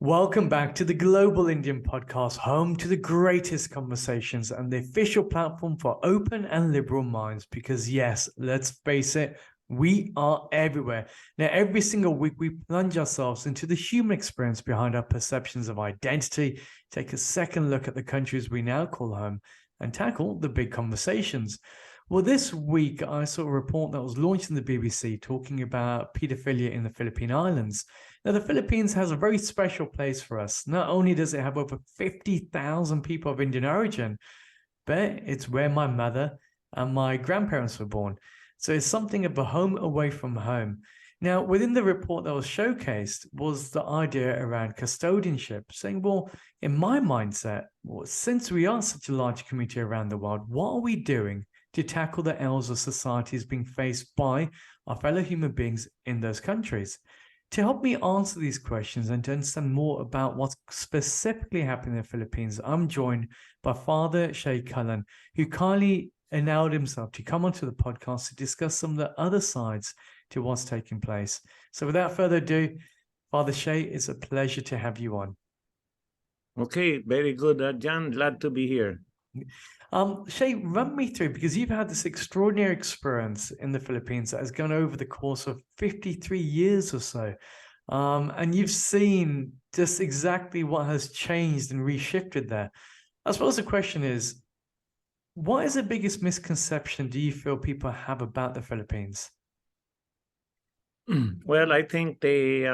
Welcome back to the Global Indian Podcast, home to the greatest conversations and the official platform for open and liberal minds. Because yes, let's face it, we are everywhere. Now, every single week, we plunge ourselves into the human experience behind our perceptions of identity, take a second look at the countries we now call home, and tackle the big conversations. Well, this week, I saw a report that was launched in the BBC talking about paedophilia in the Philippine Islands. Now, the Philippines has a very special place for us. Not only does it have over 50,000 people of Indian origin, but it's where my mother and my grandparents were born. So it's something of a home away from home. Now, within the report that was showcased was the idea around custodianship, saying, well, in my mindset, well, since we are such a large community around the world, what are we doing to tackle the ills of societies being faced by our fellow human beings in those countries? To help me answer these questions and to understand more about what's specifically happening in the Philippines, I'm joined by Father Shay Cullen, who kindly allowed himself to come onto the podcast to discuss some of the other sides to what's taking place. So without further ado, Father Shay, it's a pleasure to have you on. Okay, very good, John. Glad to be here. Shay, run me through, because you've had this extraordinary experience in the Philippines that has gone over the course of 53 years or so. And you've seen just exactly what has changed and reshifted there. I suppose the question is, what is the biggest misconception do you feel people have about the Philippines? Well, I think they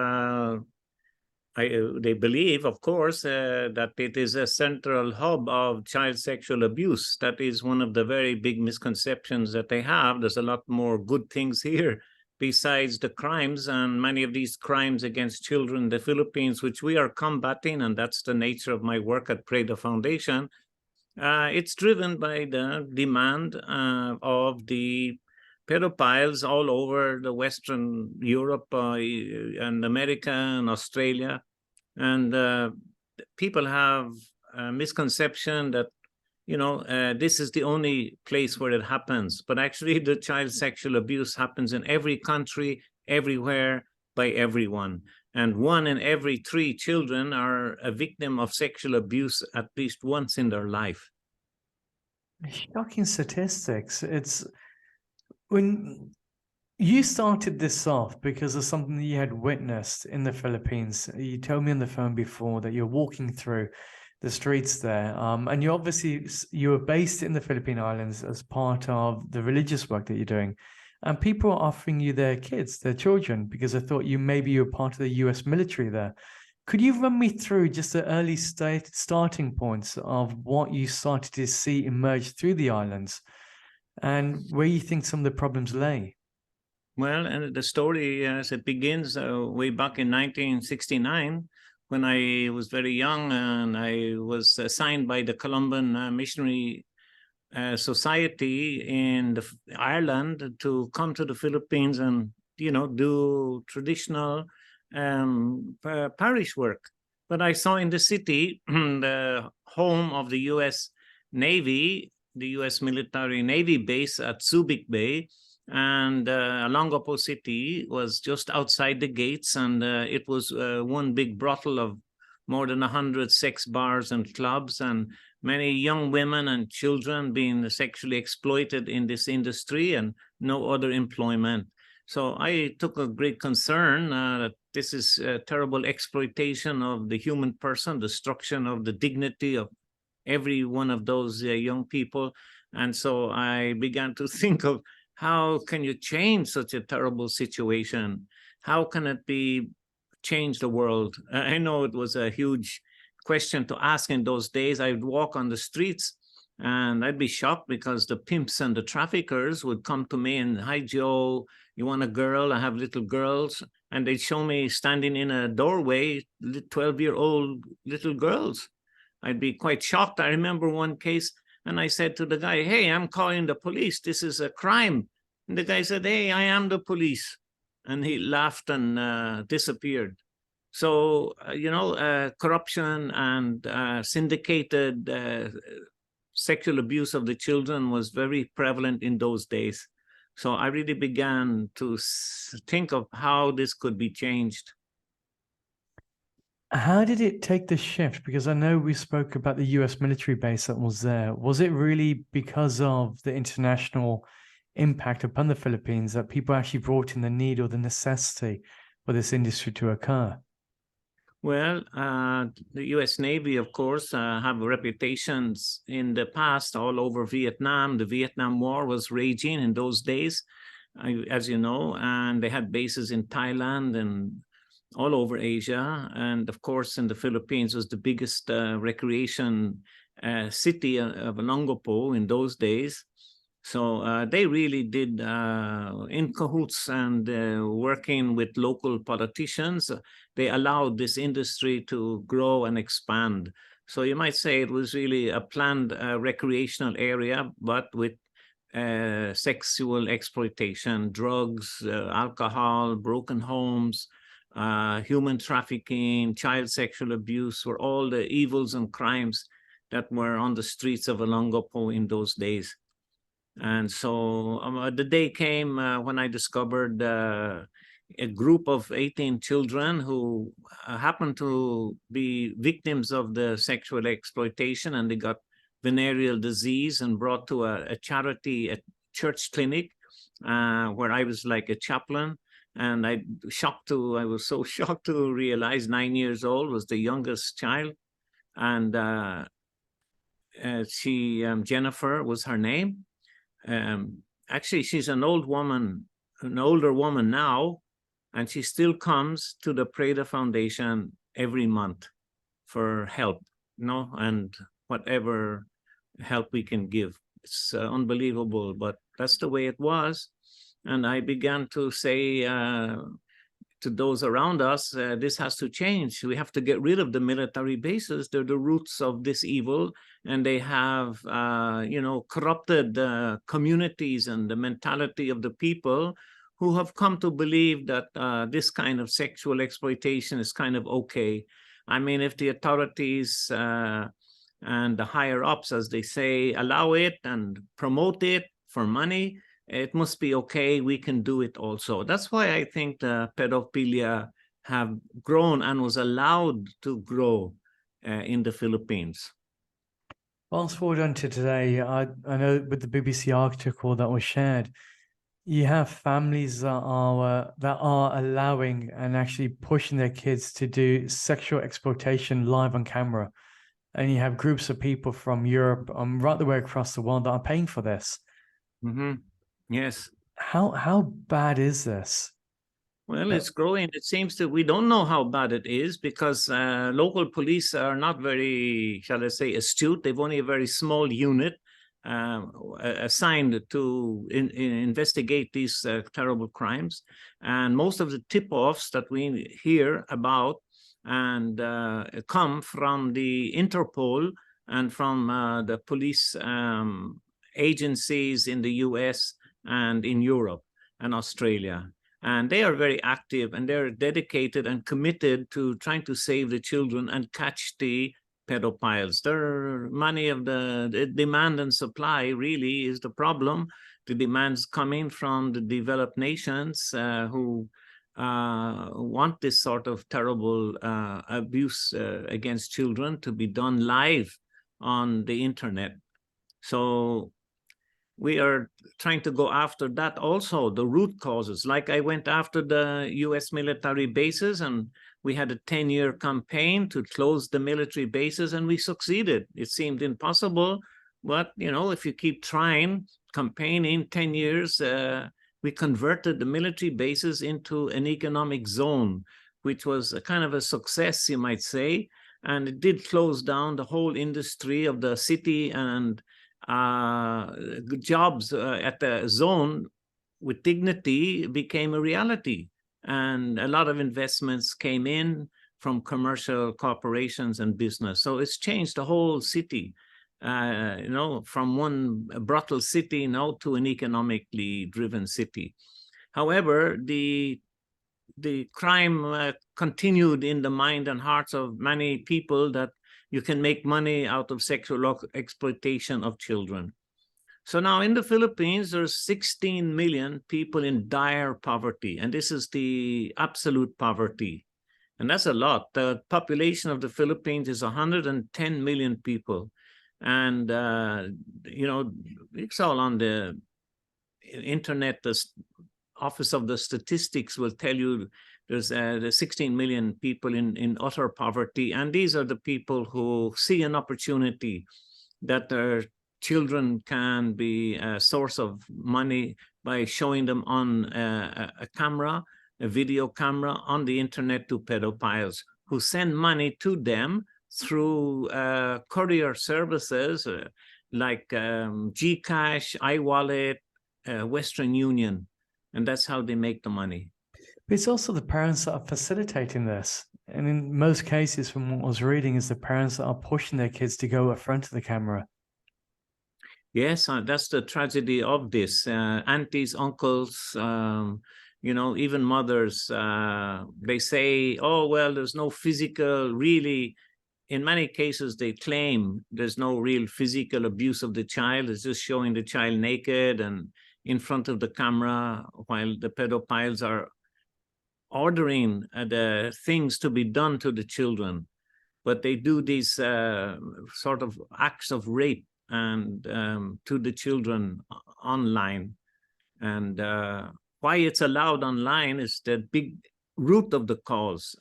believe, of course, that it is a central hub of child sexual abuse. That is one of the very big misconceptions that they have. There's a lot more good things here besides the crimes, and many of these crimes against children in the Philippines, which we are combating, and that's the nature of my work at PREDA Foundation. It's driven by the demand of the pedophiles all over the Western Europe and America and Australia. And people have a misconception that, this is the only place where it happens. But actually, the child sexual abuse happens in every country, everywhere, by everyone. And 1 in every 3 children are a victim of sexual abuse at least once in their life. Shocking statistics. It's when you started this off because of something that you had witnessed in the Philippines. You told me on the phone before that you're walking through the streets there, and you were based in the Philippine Islands as part of the religious work that you're doing, and people are offering you their kids, their children, because I thought maybe you were part of the US military there. Could you run me through just the early starting points of what you started to see emerge through the islands and where you think some of the problems lay? Well, and the story, as it begins way back in 1969, when I was very young, and I was assigned by the Colombian Missionary Society in Ireland to come to the Philippines and, do traditional parish work. But I saw in the city the home of the U.S. Navy, the U.S. military Navy base at Subic Bay, and Olongapo City was just outside the gates, and it was one big brothel of more than 100 sex bars and clubs, and many young women and children being sexually exploited in this industry and no other employment. So I took a great concern that this is a terrible exploitation of the human person, destruction of the dignity of every one of those young people. And so I began to think of, how can you change such a terrible situation? How can it be change the world? I know it was a huge question to ask in those days. I'd walk on the streets and I'd be shocked because the pimps and the traffickers would come to me and, "Hi, Joe, you want a girl? I have little girls." And they'd show me standing in a doorway, 12-year-old little girls. I'd be quite shocked. I remember one case, and I said to the guy, "Hey, I'm calling the police. This is a crime." And the guy said, "Hey, I am the police." And he laughed and disappeared. So, corruption and syndicated sexual abuse of the children was very prevalent in those days. So I really began to think of how this could be changed. How did it take the shift? Because I know we spoke about the US military base that was there. Was it really because of the international impact upon the Philippines that people actually brought in the need or the necessity for this industry to occur? Well, the U.S. Navy, of course, have reputations in the past all over Vietnam. The Vietnam War was raging in those days, as you know, and they had bases in Thailand and all over Asia. And of course, in the Philippines was the biggest recreation city of Olongapo in those days. So they really did in cahoots and working with local politicians. They allowed this industry to grow and expand. So you might say it was really a planned recreational area, but with sexual exploitation, drugs, alcohol, broken homes, human trafficking, child sexual abuse were all the evils and crimes that were on the streets of Olongapo in those days. And so the day came when I discovered a group of 18 children who happened to be victims of the sexual exploitation, and they got venereal disease and brought to a charity, a church clinic, where I was like a chaplain. And I was so shocked to realize 9 years old was the youngest child. And Jennifer was her name. Actually, she's an older woman now, and she still comes to the PREDA Foundation every month for help, and whatever help we can give. It's unbelievable, but that's the way it was. And I began to say to those around us, this has to change. We have to get rid of the military bases. They're the roots of this evil, and they have, corrupted communities and the mentality of the people who have come to believe that this kind of sexual exploitation is kind of okay. I mean, if the authorities and the higher ups, as they say, allow it and promote it for money, it must be okay. We can do it also. That's why I think the pedophilia have grown and was allowed to grow in the Philippines. Fast forward on to today, I know with the BBC article that was shared, you have families that are allowing and actually pushing their kids to do sexual exploitation live on camera. And you have groups of people from Europe, right the way across the world that are paying for this. Mm-hmm. Yes. How bad is this? Well, it's growing. It seems that we don't know how bad it is because local police are not very, shall I say, astute. They've only a very small unit assigned to investigate these terrible crimes. And most of the tip-offs that we hear about and come from the Interpol and from the police agencies in the US and in Europe and Australia. And they are very active, and they're dedicated and committed to trying to save the children and catch the pedophiles. Their money of the demand and supply really is the problem. The demands coming from the developed nations who want this sort of terrible abuse against children to be done live on the internet. So we are trying to go after that also, the root causes. Like I went after the US military bases, and we had a 10-year campaign to close the military bases, and we succeeded. It seemed impossible, but if you keep trying, campaigning 10 years, we converted the military bases into an economic zone, which was a kind of a success, you might say. And it did close down the whole industry of the city, and jobs at the zone with dignity became a reality. And a lot of investments came in from commercial corporations and business. So it's changed the whole city, from one brothel city now to an economically driven city. However, the crime continued in the mind and hearts of many people that you can make money out of sexual exploitation of children. So now in the Philippines, there's 16 million people in dire poverty, and this is the absolute poverty. And that's a lot. The population of the Philippines is 110 million people. And, it's all on the internet. The Office of the Statistics will tell you there's 16 million people in utter poverty. And these are the people who see an opportunity that their children can be a source of money by showing them on a camera, a video camera on the internet to pedophiles who send money to them through courier services like GCash, iWallet, Western Union. And that's how they make the money. But it's also the parents that are facilitating this. And in most cases, from what I was reading, is the parents that are pushing their kids to go in front of the camera. Yes, that's the tragedy of this. Aunties, uncles, even mothers, they say, oh, well, there's no physical, really. In many cases, they claim there's no real physical abuse of the child. It's just showing the child naked and in front of the camera while the pedophiles are ordering the things to be done to the children. But they do these sort of acts of rape and to the children online. And why it's allowed online is the big root of the cause.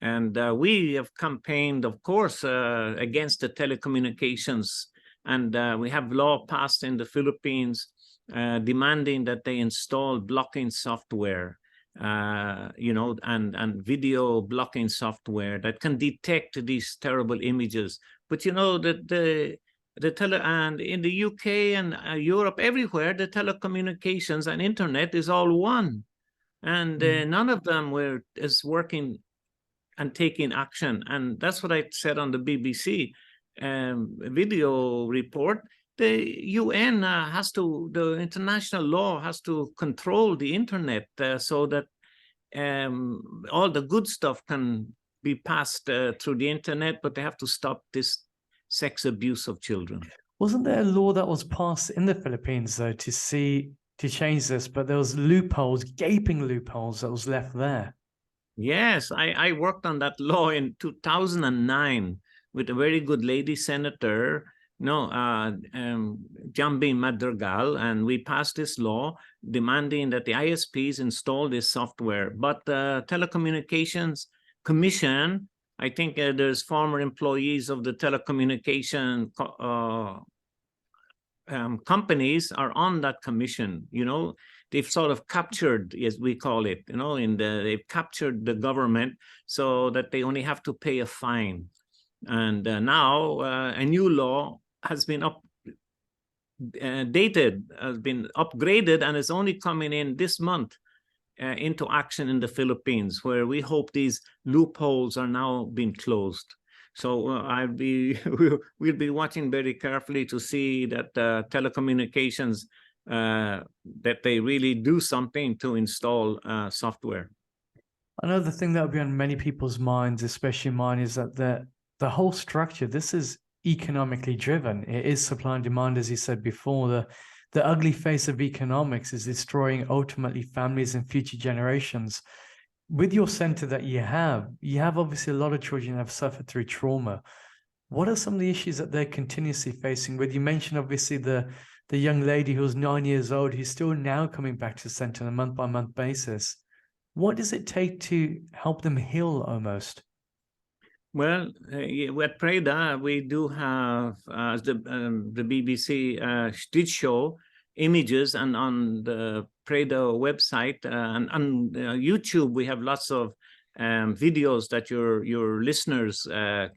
And we have campaigned, of course, against the telecommunications. And we have law passed in the Philippines demanding that they install blocking software, and video blocking software that can detect these terrible images. But and in the UK and Europe, everywhere, the telecommunications and internet is all one. And none of them is working and taking action. And that's what I said on the BBC video report. The UN the international law has to control the internet so that all the good stuff can be passed through the internet, but they have to stop this sex abuse of children. Wasn't there a law that was passed in the Philippines, though, to change this, but there was loopholes, gaping loopholes that was left there? Yes, I worked on that law in 2009 with a very good lady senator, Jambi Madrigal, and we passed this law demanding that the ISPs install this software. But the Telecommunications Commission, I think there's former employees of the telecommunication companies are on that commission. They've sort of captured, as we call it, they've captured the government so that they only have to pay a fine. And now a new law has been updated, has been upgraded, and is only coming in this month into action in the Philippines, where we hope these loopholes are now being closed. So we'll be watching very carefully to see that telecommunications, that they really do something to install software. Another thing that will be on many people's minds, especially mine, is that the whole structure, this is economically driven. It is supply and demand, as you said before. The ugly face of economics is destroying ultimately families and future generations. With your center that you have obviously a lot of children that have suffered through trauma. What are some of the issues that they're continuously facing with? You mentioned obviously the young lady who was 9 years old, who's still now coming back to the center on a month-by-month basis. What does it take to help them heal almost? Well, at PREDA, we do have, as the BBC did show, images, and on the PREDA website and on YouTube, we have lots of videos that your listeners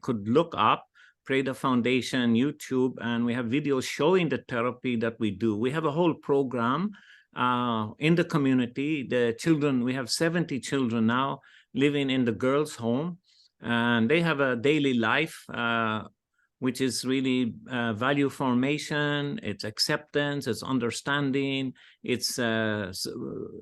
could look up. PREDA Foundation, YouTube, and we have videos showing the therapy that we do. We have a whole program in the community. The children, we have 70 children now living in the girls' home, and they have a daily life, which is really value formation, it's acceptance, it's understanding, it's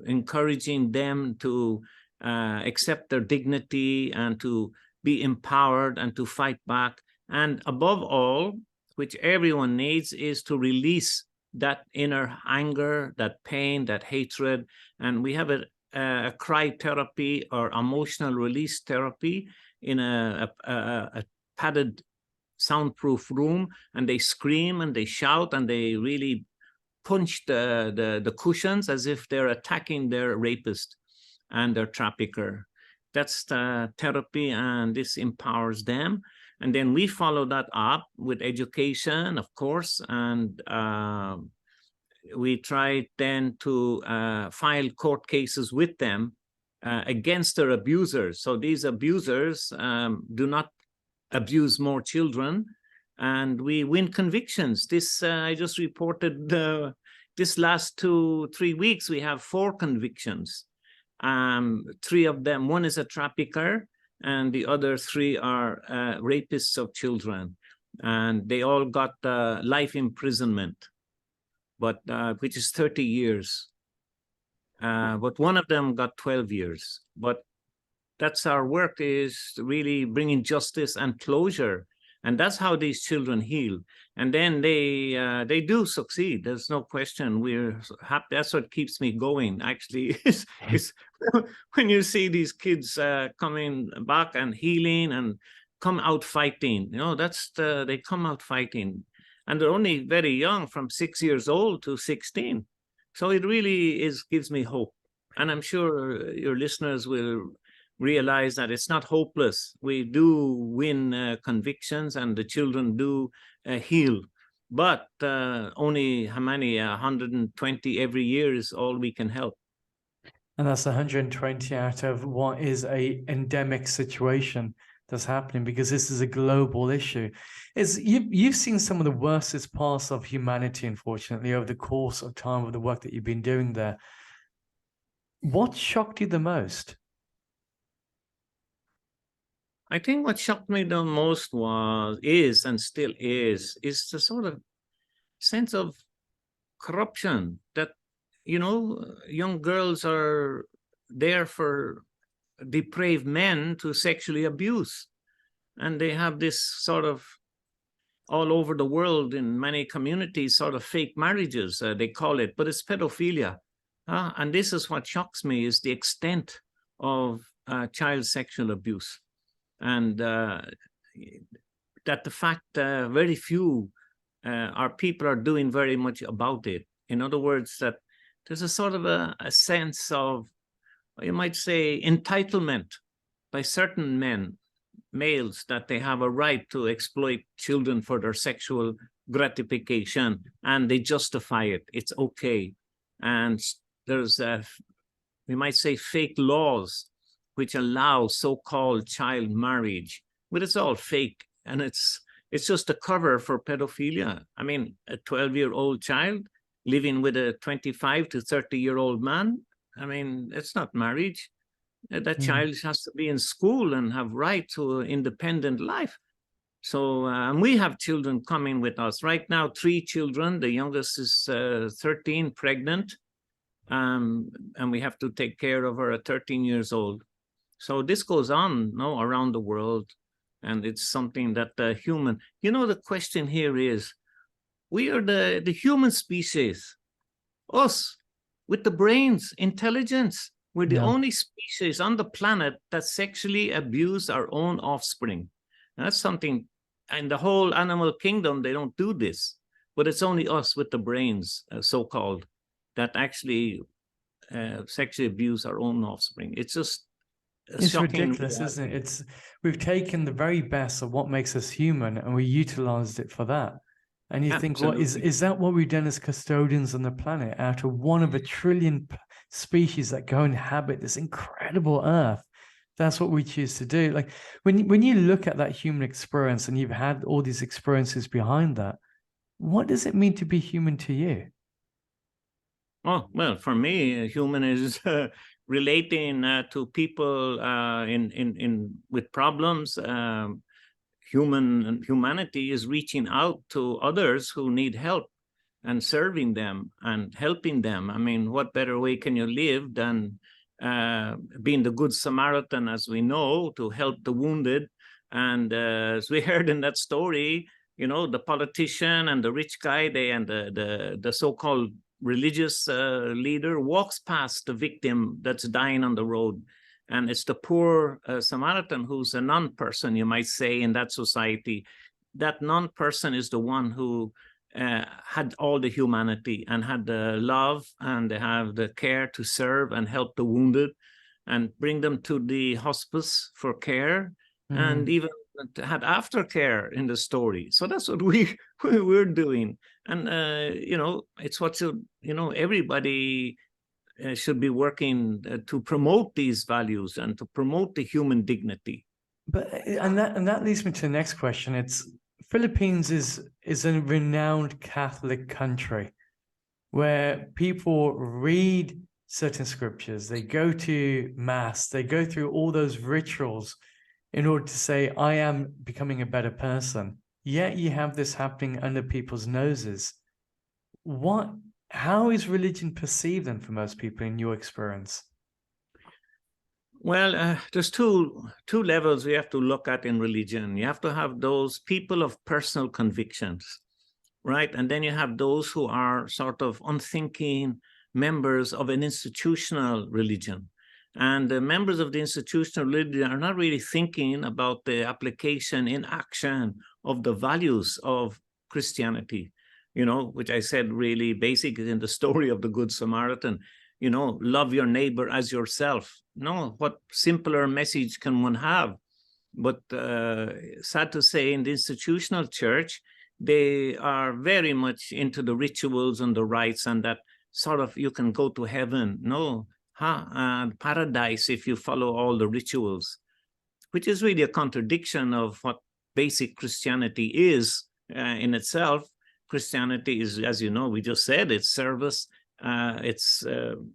encouraging them to accept their dignity and to be empowered and to fight back. And above all, which everyone needs, is to release that inner anger, that pain, that hatred. And we have a cry therapy or emotional release therapy in a padded soundproof room, and they scream and they shout and they really punch the cushions as if they're attacking their rapist and their trafficker. That's the therapy, and this empowers them. And then we follow that up with education, of course, and we try then to file court cases with them against their abusers. So these abusers do not abuse more children, and we win convictions. This I just reported this last 2-3 weeks, we have 4 convictions. 3 of them, one is a trafficker, and the other 3 are rapists of children. And they all got life imprisonment, but which is 30 years. But one of them got 12 years. But that's our work, is really bringing justice and closure. And that's how these children heal. And then they do succeed. There's no question. We're happy. That's what keeps me going, actually, is when you see these kids coming back and healing and come out fighting. You know, they come out fighting. And they're only very young, from 6 years old to 16. So it really gives me hope. And I'm sure your listeners will realize that it's not hopeless. We do win convictions, and the children do heal. But only how many? 120 every year is all we can help. And that's 120 out of what is a endemic situation that's happening, because this is a global issue. You've seen some of the worstest parts of humanity, unfortunately, over the course of time of the work that you've been doing there. What shocked you the most? I think what shocked me the most is and still is the sort of sense of corruption that, you know, young girls are there for depraved men to sexually abuse. And they have this sort of, all over the world in many communities, sort of fake marriages, they call it, but it's pedophilia. And this is what shocks me, is the extent of child sexual abuse. And that the fact very few our people are doing very much about it. In other words, that there's a sort of a sense of, you might say, entitlement by certain males, that they have a right to exploit children for their sexual gratification, and they justify it. It's okay. And there's, we might say, fake laws which allow so-called child marriage, but it's all fake, and it's just a cover for pedophilia. I mean, a 12-year-old child living with a 25 to 30-year-old man, I mean, it's not marriage. That child has to be in school and have right to an independent life. So and we have children coming with us right now, 3 children. The youngest is 13, pregnant, and we have to take care of her at 13 years old. So this goes on around the world, and it's something that the human, you know, the question here is, we are the human species, us, with the brains, intelligence. We're the only species on the planet that sexually abuse our own offspring. And that's something, in the whole animal kingdom, they don't do this, but it's only us with the brains, so-called, that actually sexually abuse our own offspring. It's just It's ridiculous, isn't it? We've taken the very best of what makes us human, and we utilized it for that. And you think, what is that what we've done as custodians on the planet, out of one of a trillion species that go and inhabit this incredible earth? That's what we choose to do. Like when you look at that human experience, and you've had all these experiences behind that, what does it mean to be human to you? Oh, well, for me, human is relating to people with problems. Humanity is reaching out to others who need help and serving them and helping them. I mean, what better way can you live than being the Good Samaritan, as we know, to help the wounded? And as we heard in that story, you know, the politician and the rich guy, and the so-called religious leader walks past the victim that's dying on the road. And it's the poor Samaritan who's a non-person, you might say, in that society. That non-person is the one who had all the humanity and had the love and they have the care to serve and help the wounded and bring them to the hospice for care, and even had aftercare in the story. So that's what we're doing. And, it's what everybody should be working to promote these values and to promote the human dignity. But and that leads me to the next question. It's Philippines is a renowned Catholic country where people read certain scriptures, they go to mass, they go through all those rituals in order to say, I am becoming a better person. Yet you have this happening under people's noses. How is religion perceived then for most people in your experience? Well, there's two levels we have to look at in religion. You have to have those people of personal convictions, right? And then you have those who are sort of unthinking members of an institutional religion. And the members of the institutional religion are not really thinking about the application in action of the values of Christianity, which I said really basic in the story of the Good Samaritan. Love your neighbor as yourself. No, what simpler message can one have? But sad to say, in the institutional church, they are very much into the rituals and the rites and that sort of, you can go to heaven. No, paradise if you follow all the rituals, which is really a contradiction of what basic Christianity is in itself. Christianity is, as you know, we just said, it's service. It's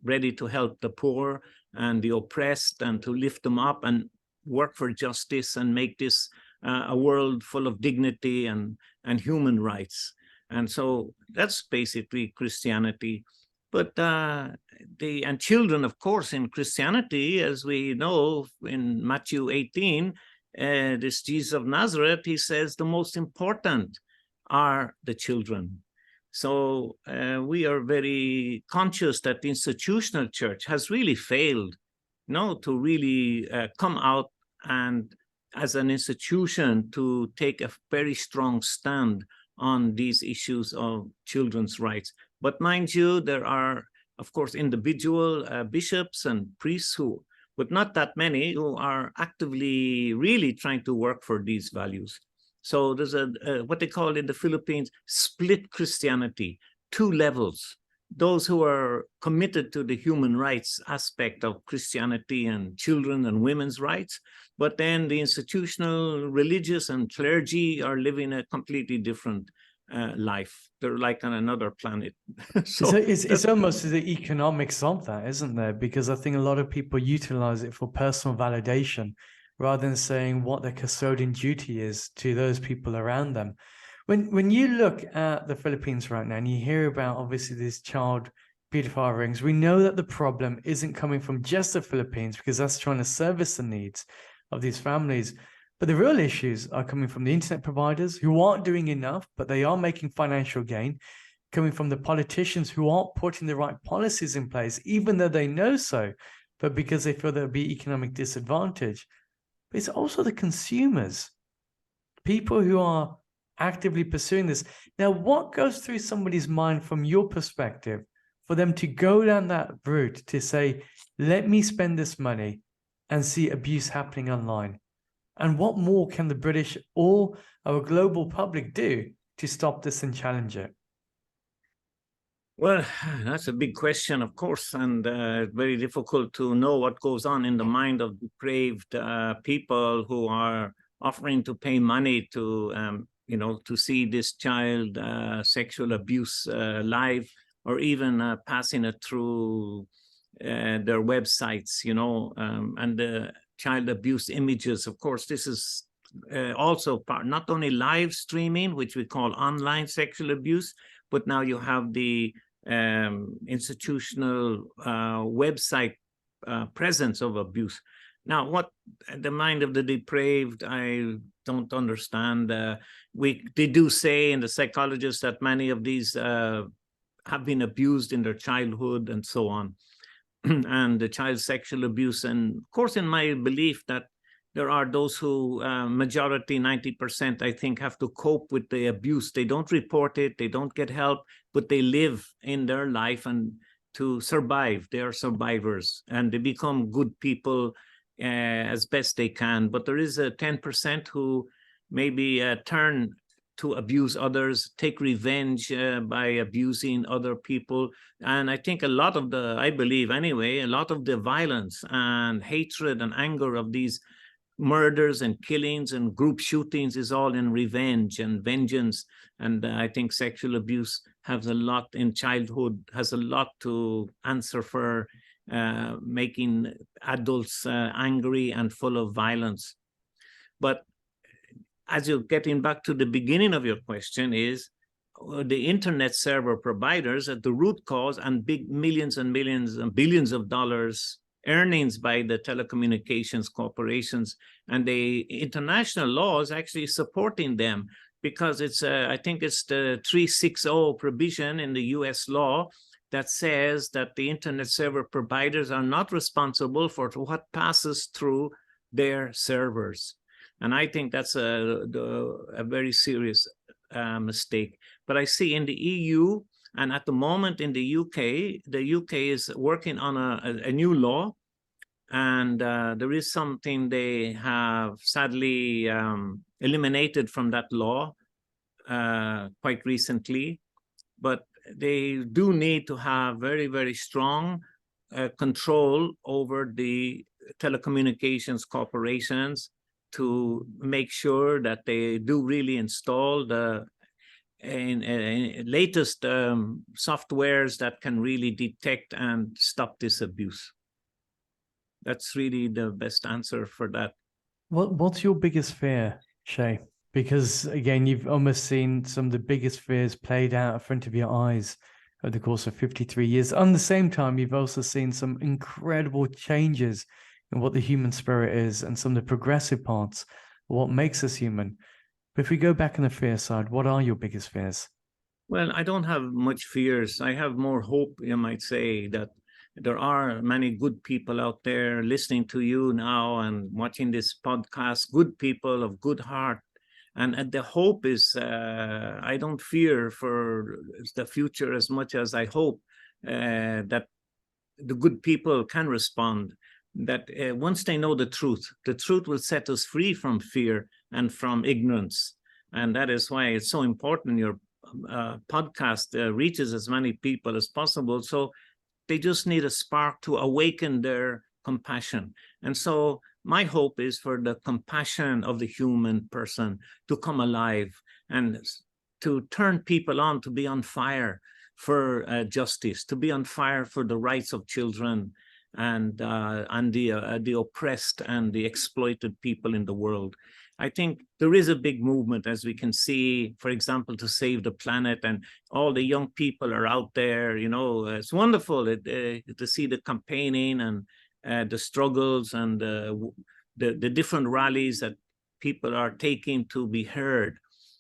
ready to help the poor and the oppressed and to lift them up and work for justice and make this a world full of dignity and human rights. And so that's basically Christianity. But and children, of course, in Christianity, as we know in Matthew 18, this Jesus of Nazareth, he says the most important are the children. So we are very conscious that the institutional church has really failed, to really come out and as an institution to take a very strong stand on these issues of children's rights. But mind you, there are, of course, individual bishops and priests but not that many, who are actively really trying to work for these values. So there's what they call in the Philippines, split Christianity, 2 levels. Those who are committed to the human rights aspect of Christianity and children and women's rights, but then the institutional religious and clergy are living a completely different life. They're like on another planet. So it's almost the economics of that, isn't there? Because I think a lot of people utilize it for personal validation rather than saying what their custodian duty is to those people around them. When you look at the Philippines right now and you hear about obviously these child pedophile rings, we know that the problem isn't coming from just the Philippines because that's trying to service the needs of these families. But the real issues are coming from the internet providers who aren't doing enough, but they are making financial gain, coming from the politicians who aren't putting the right policies in place, even though they know so, but because they feel there'll be economic disadvantage. But it's also the consumers, people who are actively pursuing this. Now, what goes through somebody's mind from your perspective for them to go down that route to say, let me spend this money and see abuse happening online? And what more can the British or our global public do to stop this and challenge it? Well, that's a big question, of course, and very difficult to know what goes on in the mind of depraved people who are offering to pay money to, to see this child sexual abuse live, or even passing it through their websites, and the child abuse images. Of course, this is also part, not only live streaming, which we call online sexual abuse, but now you have the institutional website presence of abuse. Now, what the mind of the depraved, I don't understand. They do say, and the psychologists, that many of these have been abused in their childhood and so on, and the child sexual abuse. And of course, in my belief that there are those who, majority, 90%, I think, have to cope with the abuse. They don't report it, they don't get help, but they live in their life and to survive. They are survivors and they become good people as best they can. But there is a 10% who maybe turn to abuse others, take revenge by abusing other people. And I think a lot of the, I believe anyway, a lot of the violence and hatred and anger of these murders and killings and group shootings is all in revenge and vengeance. And I think sexual abuse has a lot in childhood, has a lot to answer for, making adults angry and full of violence. But as you're getting back to the beginning of your question, is the internet server providers at the root cause, and big millions and millions and billions of dollars earnings by the telecommunications corporations, and the international law is actually supporting them, because it's I think it's the 360 provision in the US law that says that the internet server providers are not responsible for what passes through their servers. And I think that's a very serious mistake. But I see in the EU and at the moment in the UK is working on a new law. And there is something they have sadly eliminated from that law quite recently. But they do need to have very, very strong control over the telecommunications corporations to make sure that they do really install the latest softwares that can really detect and stop this abuse. That's really the best answer for that. What's your biggest fear, Shay? Because again, you've almost seen some of the biggest fears played out in front of your eyes over the course of 53 years. At the same time, you've also seen some incredible changes in what the human spirit is and some of the progressive parts of what makes us human. But if we go back on the fear side, what are your biggest fears? Well, I don't have much fears. I have more hope, you might say, that there are many good people out there listening to you now and watching this podcast, good people of good heart. And the hope is, I don't fear for the future as much as I hope that the good people can respond, that once they know the truth will set us free from fear and from ignorance. And that is why it's so important your podcast reaches as many people as possible. So they just need a spark to awaken their compassion. And so my hope is for the compassion of the human person to come alive and to turn people on, to be on fire for justice, to be on fire for the rights of children and the oppressed and the exploited people in the world. I think there is a big movement, as we can see, for example, to save the planet, and all the young people are out there. You know, it's wonderful to see the campaigning and the struggles and the different rallies that people are taking to be heard.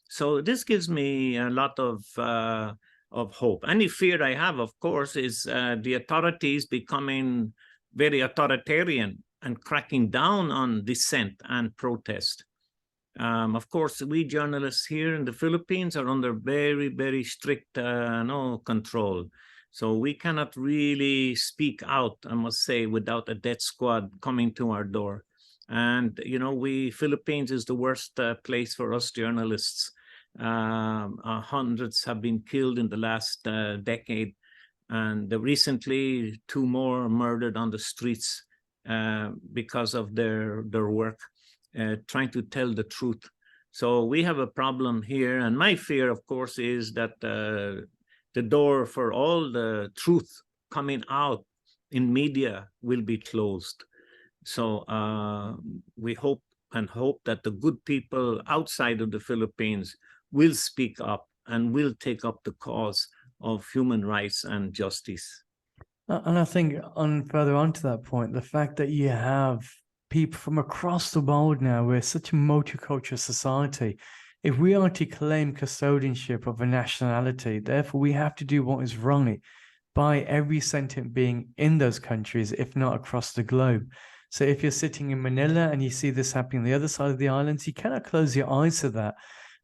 So this gives me a lot of hope. Any fear I have, of course, is the authorities becoming very authoritarian and cracking down on dissent and protest. Of course, we journalists here in the Philippines are under very, very strict control. So we cannot really speak out, I must say, without a death squad coming to our door. And, you know, Philippines is the worst place for us journalists. Hundreds have been killed in the last decade. And recently, 2 more murdered on the streets because of their work, trying to tell the truth. So we have a problem here. And my fear, of course, is that the door for all the truth coming out in media will be closed. So we hope that the good people outside of the Philippines will speak up and will take up the cause of human rights and justice. And I think further on to that point, the fact that you have people from across the world now, we're such a multicultural society, If we are to claim custodianship of a nationality, therefore we have to do what is right by every sentient being in those countries, if not across the globe. So if you're sitting in Manila and you see this happening on the other side of the islands, you cannot close your eyes to that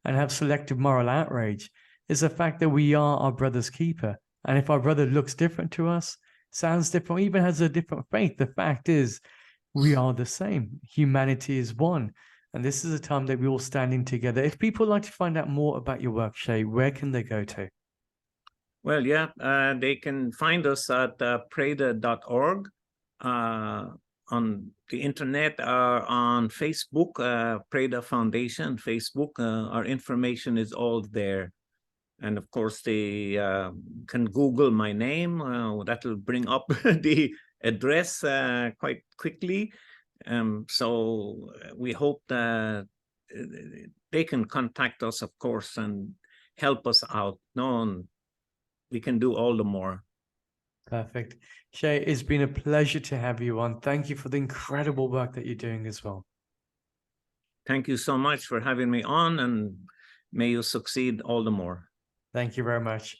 and have selective moral outrage. It's the fact that we are our brother's keeper. And if our brother looks different to us, sounds different, even has a different faith, the fact is we are the same. Humanity is one. And this is a time that we're all standing together. If people would like to find out more about your work, Shay, where can they go to? Well, yeah, they can find us at PREDA.org, on the internet, on Facebook, PREDA Foundation, Facebook. Our information is all there. And of course, they can Google my name. That'll bring up the address quite quickly. So we hope that they can contact us, of course, and help us out. No, we can do all the more. Perfect. Shay, it's been a pleasure to have you on. Thank you for the incredible work that you're doing as well. Thank you so much for having me on, and may you succeed all the more. Thank you very much.